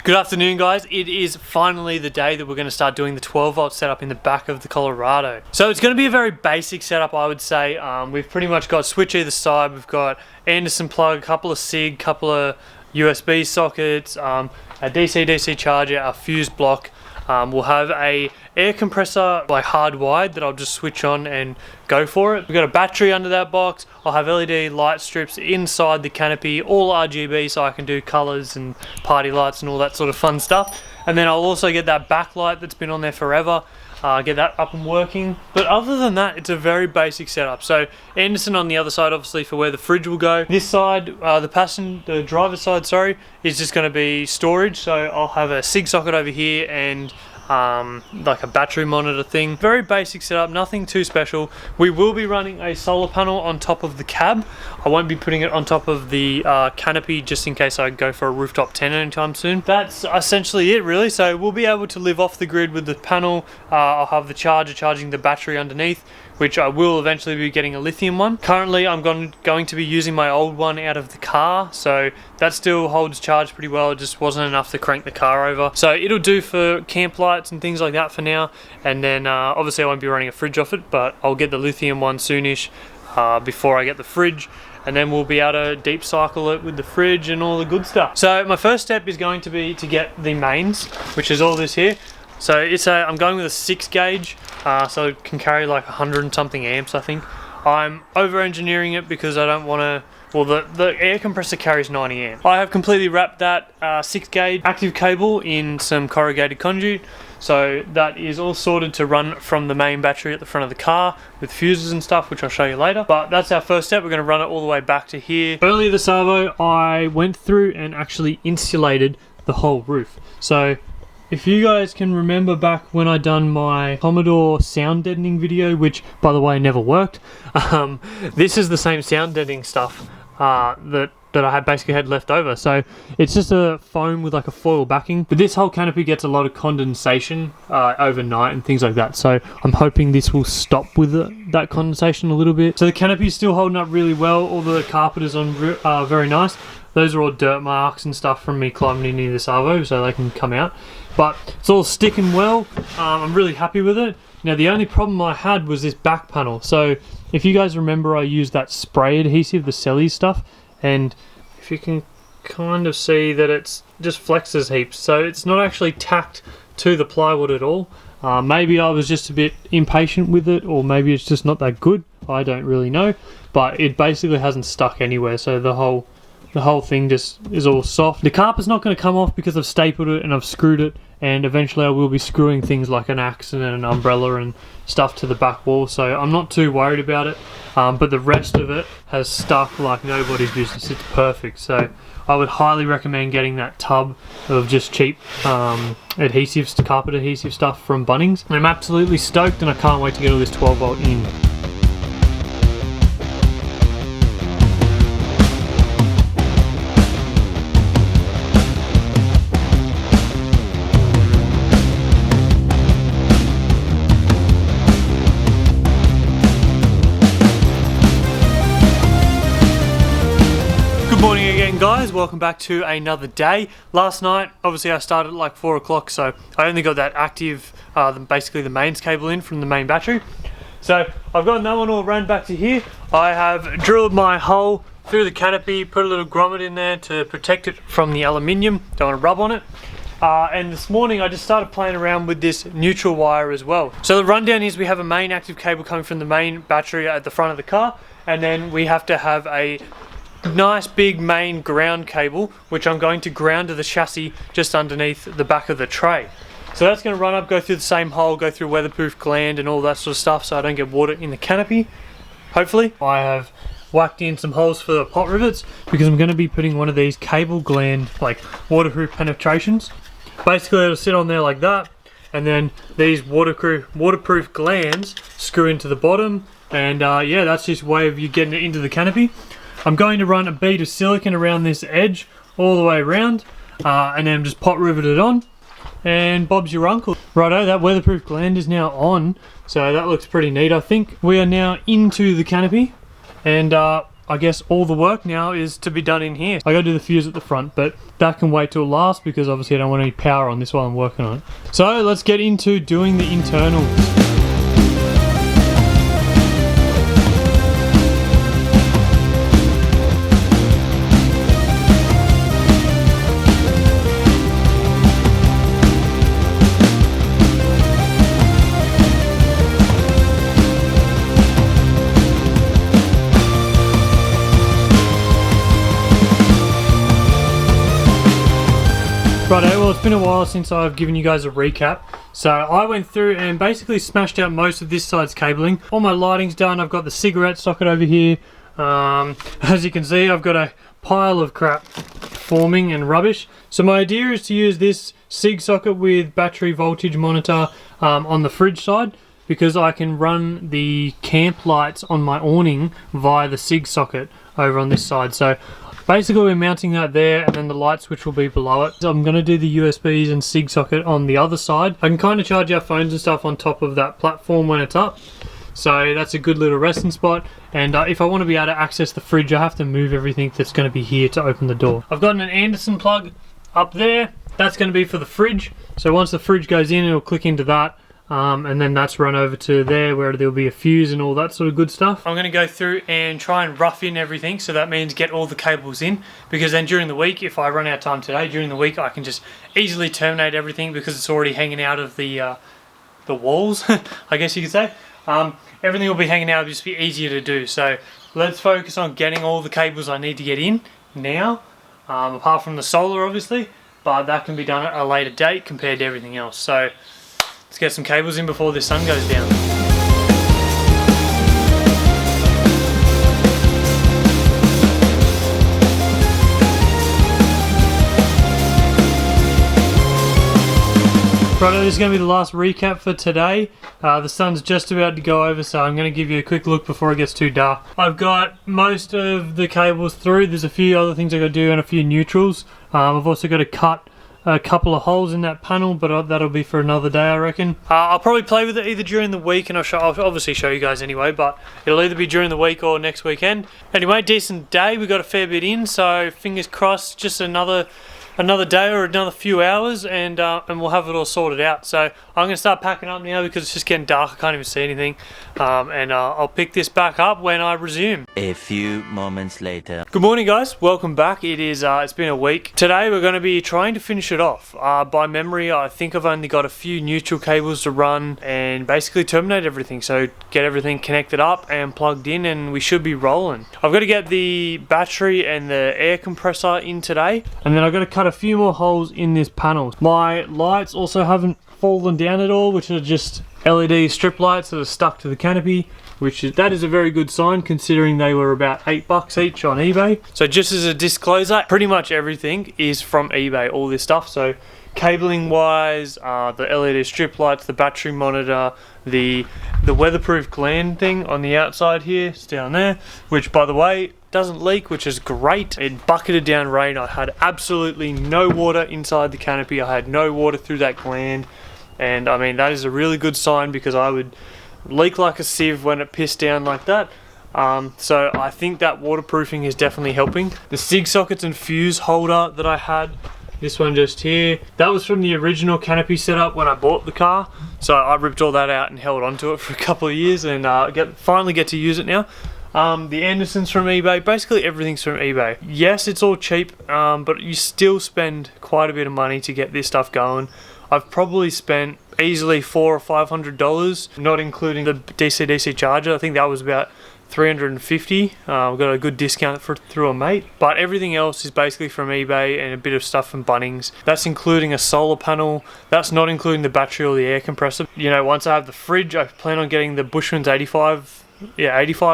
Good afternoon, guys. It is finally the day that we're going to start doing the 12 volt setup in the back of the Colorado. So it's going to be a very basic setup, I would say. We've pretty much got switch either side. We've got Anderson plug, a couple of SIG, couple of USB sockets, a DC-DC charger, our fuse block. We'll have a air compressor like hardwired that I'll just switch on and go for it. We've got a battery under that box. I'll have LED light strips inside the canopy, all RGB, so I can do colors and party lights and all that sort of fun stuff. And then I'll also get that backlight that's been on there forever, get that up and working. But other than that, it's a very basic setup. So Anderson on the other side, obviously, for where the fridge will go. This side, the driver's side, sorry, is just going to be storage. So I'll have a SIG socket over here and like a battery monitor thing. Very basic setup, nothing too special. We will be running a solar panel on top of the cab. I won't be putting it on top of the canopy just in case I go for a rooftop tent anytime soon. That's essentially it, really. So we'll be able to live off the grid with the panel. I'll have the charger charging the battery underneath, which I will eventually be getting a lithium one. Currently, I'm going to be using my old one out of the car, so that still holds charge pretty well. It just wasn't enough to crank the car over. So it'll do for camp lights and things like that for now. And then obviously I won't be running a fridge off it, but I'll get the lithium one soonish before I get the fridge. And then we'll be able to deep cycle it with the fridge and all the good stuff. So my first step is going to be to get the mains, which is all this here. So I'm going with a 6 gauge, so it can carry like 100 and something amps, I think. I'm over engineering it because I don't want to, well, the air compressor carries 90 amps. I have completely wrapped that 6 gauge active cable in some corrugated conduit. So that is all sorted to run from the main battery at the front of the car with fuses and stuff, which I'll show you later. But that's our first step. We're going to run it all the way back to here. Earlier this Arvo, I went through and actually insulated the whole roof. So if you guys can remember back when I done my Commodore sound deadening video, which by the way never worked, this is the same sound deadening stuff that I basically had left over. So it's just a foam with like a foil backing, but this whole canopy gets a lot of condensation overnight and things like that. So I'm hoping this will stop with that condensation a little bit. So the canopy is still holding up really well. All the carpet is on very nice. Those are all dirt marks and stuff from me climbing into this Arvo, so they can come out. But it's all sticking well. I'm really happy with it. Now the only problem I had was this back panel. So if you guys remember, I used that spray adhesive, the Sellies stuff, and if you can kind of see that it's just flexes heaps. So it's not actually tacked to the plywood at all. Maybe I was just a bit impatient with it, or maybe it's just not that good. I don't really know. But it basically hasn't stuck anywhere, so the whole thing just is all soft. The carpet's not going to come off because I've stapled it and I've screwed it, and eventually I will be screwing things like an axe and an umbrella and stuff to the back wall, so I'm not too worried about it. But the rest of it has stuck like nobody's business. It's perfect. So I would highly recommend getting that tub of just cheap adhesives, carpet adhesive stuff from Bunnings. I'm absolutely stoked and I can't wait to get all this 12 volt in. Good morning again, guys. Welcome back to another day. Last night, obviously I started at like 4 o'clock, so I only got that active, basically the mains cable in from the main battery. So I've got that one all ran back to here. I have drilled my hole through the canopy, put a little grommet in there to protect it from the aluminium. Don't want to rub on it. And this morning I just started playing around with this neutral wire as well. So the rundown is we have a main active cable coming from the main battery at the front of the car, and then we have to have a nice big main ground cable, which I'm going to ground to the chassis just underneath the back of the tray. So that's going to run up, go through the same hole, go through weatherproof gland and all that sort of stuff, so I don't get water in the canopy, hopefully. I have whacked in some holes for the pot rivets because I'm going to be putting one of these cable gland like waterproof penetrations. Basically it'll sit on there like that, and then these waterproof glands screw into the bottom, and yeah, that's just a way of you getting it into the canopy. I'm going to run a bead of silicone around this edge all the way around, and then just pot rivet it on, and Bob's your uncle. Righto, that weatherproof gland is now on, so that looks pretty neat. I think we are now into the canopy, and I guess all the work now is to be done in here. I gotta do the fuse at the front, but that can wait till last because obviously I don't want any power on this while I'm working on it. So let's get into doing the internals. Righto, well it's been a while since I've given you guys a recap. So I went through and basically smashed out most of this side's cabling. All my lighting's done. I've got the cigarette socket over here. As you can see, I've got a pile of crap forming and rubbish. So my idea is to use this SIG socket with battery voltage monitor on the fridge side, because I can run the camp lights on my awning via the SIG socket over on this side. So basically we're mounting that there, and then the light switch will be below it. So I'm going to do the USBs and SIG socket on the other side. I can kind of charge our phones and stuff on top of that platform when it's up. So that's a good little resting spot. And if I want to be able to access the fridge, I have to move everything that's going to be here to open the door. I've got an Anderson plug up there. That's going to be for the fridge. So once the fridge goes in, it'll click into that. And then that's run over to there where there'll be a fuse and all that sort of good stuff. I'm going to go through and try and rough in everything, so that means get all the cables in, because then during the week, if I run out of time today, during the week I can just easily terminate everything because it's already hanging out of the walls, I guess you could say. Everything will be hanging out, it'll just be easier to do. So let's focus on getting all the cables I need to get in now, apart from the solar obviously, but that can be done at a later date compared to everything else. So let's get some cables in before the sun goes down. Righto, this is going to be the last recap for today. The sun's just about to go over, so I'm going to give you a quick look before it gets too dark. I've got most of the cables through. There's a few other things I've got to do and a few neutrals. I've also got to cut a couple of holes in that panel, but that'll be for another day, I reckon. I'll probably play with it either during the week, and I'll obviously show you guys anyway, but it'll either be during the week or next weekend. Anyway, decent day. We got a fair bit in, so fingers crossed, just another day or another few hours, and we'll have it all sorted out. So I'm going to start packing up now because it's just getting dark. I can't even see anything, and I'll pick this back up when I resume. A few moments later. Good morning, guys. Welcome back. It's been a week. Today we're going to be trying to finish it off. By memory, I think I've only got a few neutral cables to run and basically terminate everything. So get everything connected up and plugged in, and we should be rolling. I've got to get the battery and the air compressor in today, and then I've got to cut a few more holes in this panel. My lights also haven't fallen down at all, which are just LED strip lights that are stuck to the canopy, that is a very good sign considering they were about $8 each on eBay. So just as a disclosure, pretty much everything is from eBay, all this stuff. So cabling wise, the LED strip lights, the battery monitor, the weatherproof gland thing on the outside here, it's down there, which by the way doesn't leak, which is great. It bucketed down rain. I had absolutely no water inside the canopy. I had no water through that gland, and I mean that is a really good sign because I would leak like a sieve when it pissed down like that. So I think that waterproofing is definitely helping. The SIG sockets and fuse holder that I had, this one just here, that was from the original Canopy setup when I bought the car. So I ripped all that out and held onto it for a couple of years, and finally get to use it now. The Andersons from eBay, basically everything's from eBay. Yes, it's all cheap, but you still spend quite a bit of money to get this stuff going. I've probably spent easily $400 or $500, not including the DC-DC charger. I think that was about $350. We got a good discount through a mate, but everything else is basically from eBay and a bit of stuff from Bunnings. That's including a solar panel. That's not including the battery or the air compressor. You know, once I have the fridge, I plan on getting the Bushman's 85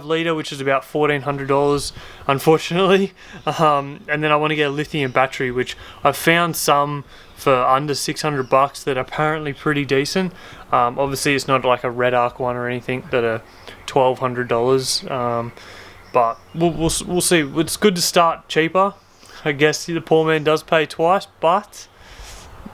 litre, which is about $1,400, unfortunately. And then I want to get a lithium battery, which I've found some for under $600 that are apparently pretty decent. Obviously it's not like a Red Arc one or anything that are $1,200, but we'll see. It's good to start cheaper. I guess the poor man does pay twice, but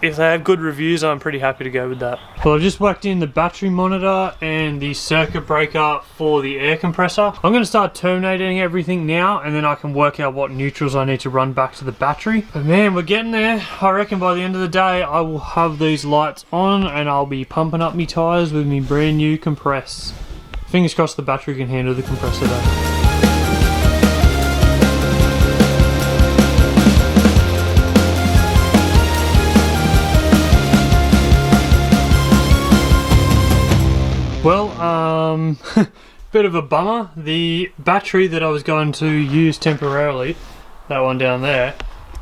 if they have good reviews, I'm pretty happy to go with that. Well, I've just whacked in the battery monitor and the circuit breaker for the air compressor. I'm going to start terminating everything now, and then I can work out what neutrals I need to run back to the battery. But man, we're getting there. I reckon by the end of the day, I will have these lights on and I'll be pumping up my tyres with my brand new compress. Fingers crossed the battery can handle the compressor though. Well, bit of a bummer. The battery that I was going to use temporarily, that one down there,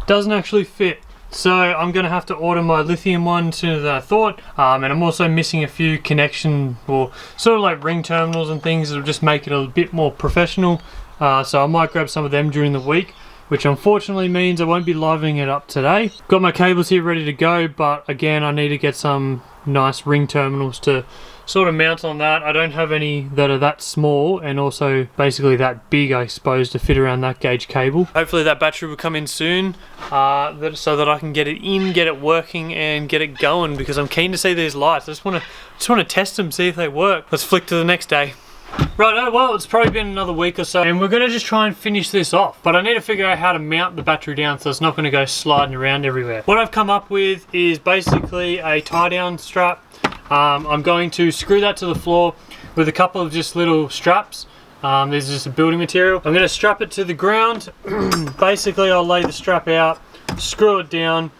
doesn't actually fit. So I'm going to have to order my lithium one sooner than I thought. And I'm also missing a few connection, or sort of like ring terminals and things that'll just make it a bit more professional. So I might grab some of them during the week, which unfortunately means I won't be livening it up today. Got my cables here ready to go, but again, I need to get some nice ring terminals to sort of mount on that. I don't have any that are that small and also basically that big, I suppose, to fit around that gauge cable. Hopefully that battery will come in soon so that I can get it in, get it working and get it going, because I'm keen to see these lights. I just want to test them, see if they work. Let's flick to the next day. Right, well, it's probably been another week or so and we're going to just try and finish this off, but I need to figure out how to mount the battery down so it's not going to go sliding around everywhere. What I've come up with is basically a tie down strap. I'm going to screw that to the floor with a couple of just little straps. There's just a building material. I'm going to strap it to the ground. Basically I'll lay the strap out, screw it down,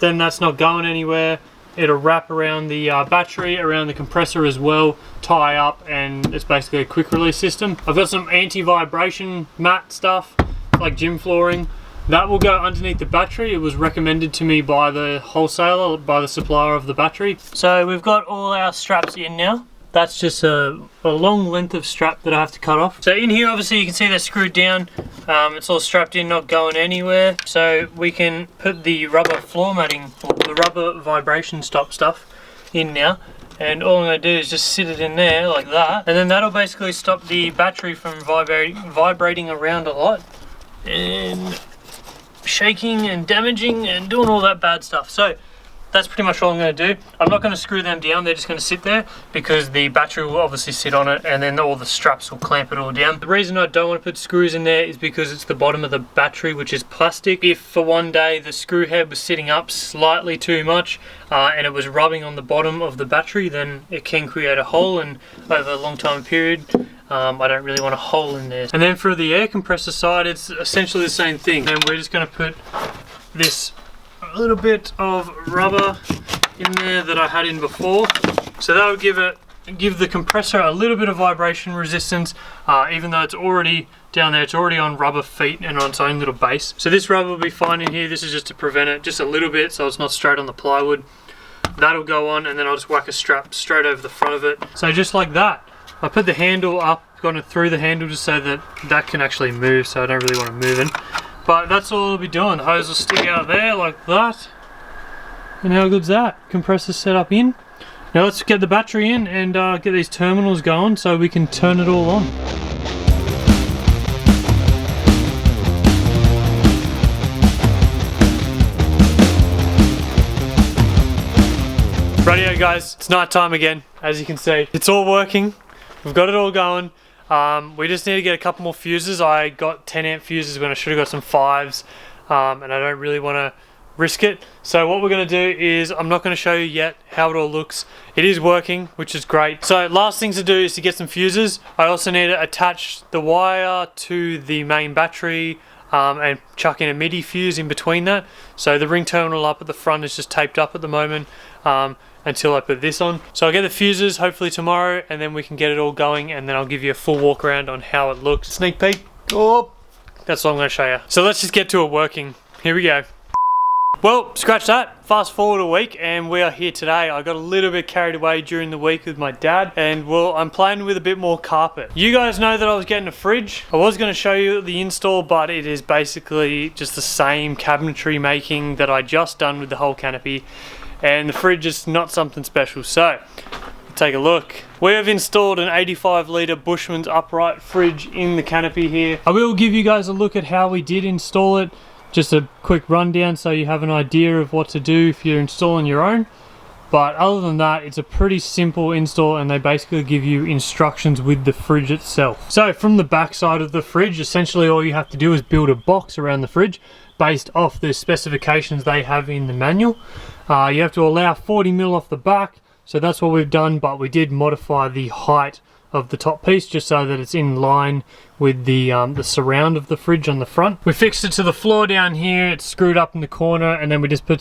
then that's not going anywhere. It'll wrap around the battery, around the compressor as well, tie up, and it's basically a quick release system. I've got some anti-vibration mat stuff, like gym flooring. That will go underneath the battery. It was recommended to me by the wholesaler, by the supplier of the battery. So we've got all our straps in now. That's just a long length of strap that I have to cut off. So in here, obviously you can see they're screwed down. It's all strapped in, not going anywhere. So we can put the rubber floor matting, or the rubber vibration stop stuff in now. And all I'm going to do is just sit it in there like that. And then that'll basically stop the battery from vibrating around a lot and shaking and damaging and doing all that bad stuff. So that's pretty much all I'm going to do. I'm not going to screw them down, they're just going to sit there because the battery will obviously sit on it and then all the straps will clamp it all down. The reason I don't want to put screws in there is because it's the bottom of the battery, which is plastic. If for one day the screw head was sitting up slightly too much and it was rubbing on the bottom of the battery, then it can create a hole, and over a long time period I don't really want a hole in there. And then for the air compressor side, it's essentially the same thing, and we're just going to put this a little bit of rubber in there that I had in before, so that would give the compressor a little bit of vibration resistance, even though it's already down there, it's already on rubber feet and on its own little base. So this rubber will be fine in here. This is just to prevent it just a little bit so it's not straight on the plywood. That'll go on, and then I'll just whack a strap straight over the front of it. So just like that. I put the handle up, gone through the handle just so that that can actually move, so I don't really want to move it. But that's all I'll be doing. The hose will stick out there like that. And how good's that? Compressor's set up in. Now let's get the battery in and get these terminals going so we can turn it all on. Rightio guys, it's night time again, as you can see. It's all working. We've got it all going. We just need to get a couple more fuses. I got 10 amp fuses when I should have got some 5s, and I don't really want to risk it. So what we're going to do is, I'm not going to show you yet how it all looks. It is working, which is great. So last things to do is to get some fuses. I also need to attach the wire to the main battery and chuck in a MIDI fuse in between that. So the ring terminal up at the front is just taped up at the moment until I put this on. So I'll get the fuses hopefully tomorrow, and then we can get it all going, and then I'll give you a full walk around on how it looks. Sneak peek. Oh, that's all I'm going to show you. So let's just get to it working. Here we go. Well, scratch that. Fast forward a week and we are here today. I got a little bit carried away during the week with my dad, and well, I'm playing with a bit more carpet. You guys know that I was getting a fridge. I was going to show you the install, but it is basically just the same cabinetry making that I just done with the whole canopy, and the fridge is not something special. So take a look. We have installed an 85 litre Bushman's upright fridge in the canopy here. I will give you guys a look at how we did install it. just a quick rundown so you have an idea of what to do if you're installing your own. But other than that, it's a pretty simple install, and they basically give you instructions with the fridge itself. So from the back side of the fridge, essentially all you have to do is build a box around the fridge based off the specifications they have in the manual. You have to allow 40mm off the back, so that's what we've done, but we did modify the height of the top piece just so that it's in line with the surround of the fridge on the front. We fixed it to the floor down here, it's screwed up in the corner, and then we just put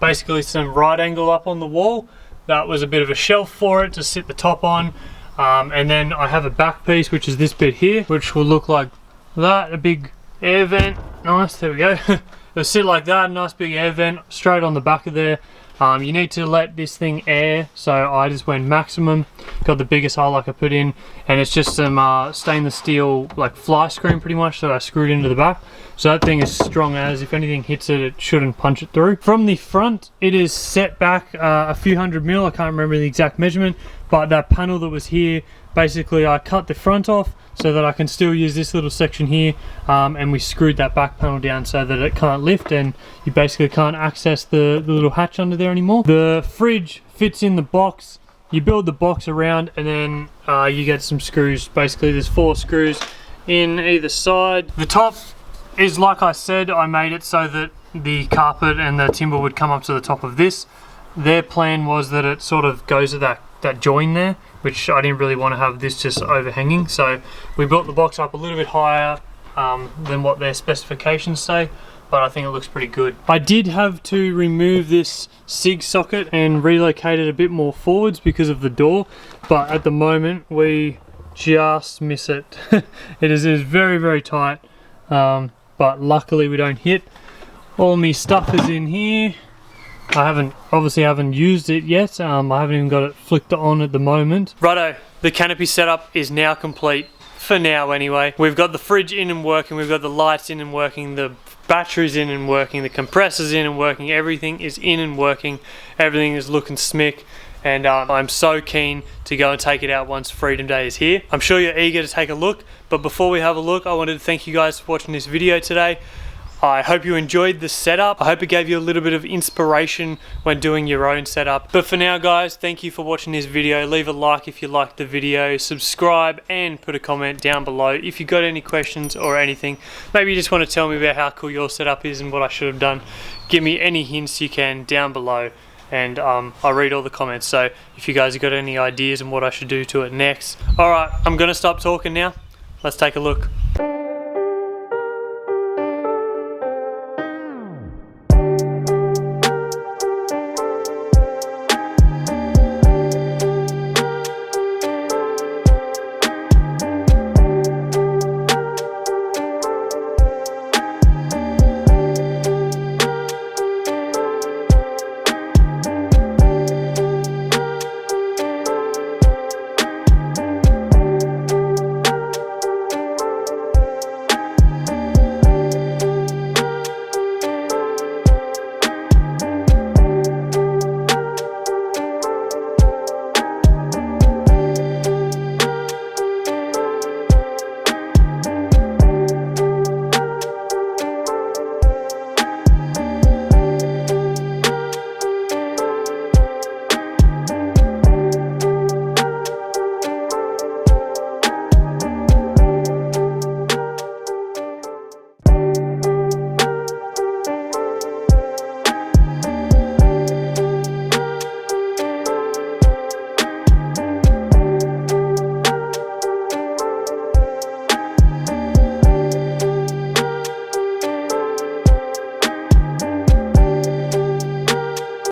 basically some right angle up on the wall. That was a bit of a shelf for it to sit the top on. And then I have a back piece, which is this bit here, which will look like that, a big air vent. Nice, there we go. It'll sit like that, nice big air vent straight on the back of there. You need to let this thing air, so I just went maximum, got the biggest hole I could put in, and it's just some stainless steel like fly screen pretty much that I screwed into the back. So that thing is strong as, if anything hits it, it shouldn't punch it through. From the front, it is set back a few 100mm, I can't remember the exact measurement, but that panel that was here, basically I cut the front off so that I can still use this little section here, and we screwed that back panel down so that it can't lift and you basically can't access the little hatch under there anymore. The fridge fits in the box, you build the box around, and then you get some screws. Basically there's 4 screws in either side. The top is, like I said, I made it so that the carpet and the timber would come up to the top of this. Their plan was that it sort of goes to that join there, which I didn't really want to have this just overhanging, so we built the box up a little bit higher than what their specifications say, but I think it looks pretty good. I did have to remove this SIG socket and relocate it a bit more forwards because of the door, but at the moment we just miss it. It is very, very tight, but luckily we don't hit. All my stuff is in here. I obviously haven't used it yet. I haven't even got it flicked on at the moment. Righto, the canopy setup is now complete, for now anyway. We've got the fridge in and working, we've got the lights in and working, the batteries in and working, the compressors in and working, everything is in and working, everything is looking smick, and I'm so keen to go and take it out once Freedom Day is here. I'm sure you're eager to take a look, but before we have a look, I wanted to thank you guys for watching this video today. I hope you enjoyed the setup. I hope it gave you a little bit of inspiration when doing your own setup. But for now guys, thank you for watching this video. Leave a like if you liked the video, subscribe, and put a comment down below if you got any questions or anything. Maybe you just want to tell me about how cool your setup is and what I should have done. Give me any hints you can down below, and I'll read all the comments. So if you guys have got any ideas on what I should do to it next. Alright, I'm gonna stop talking now. Let's take a look.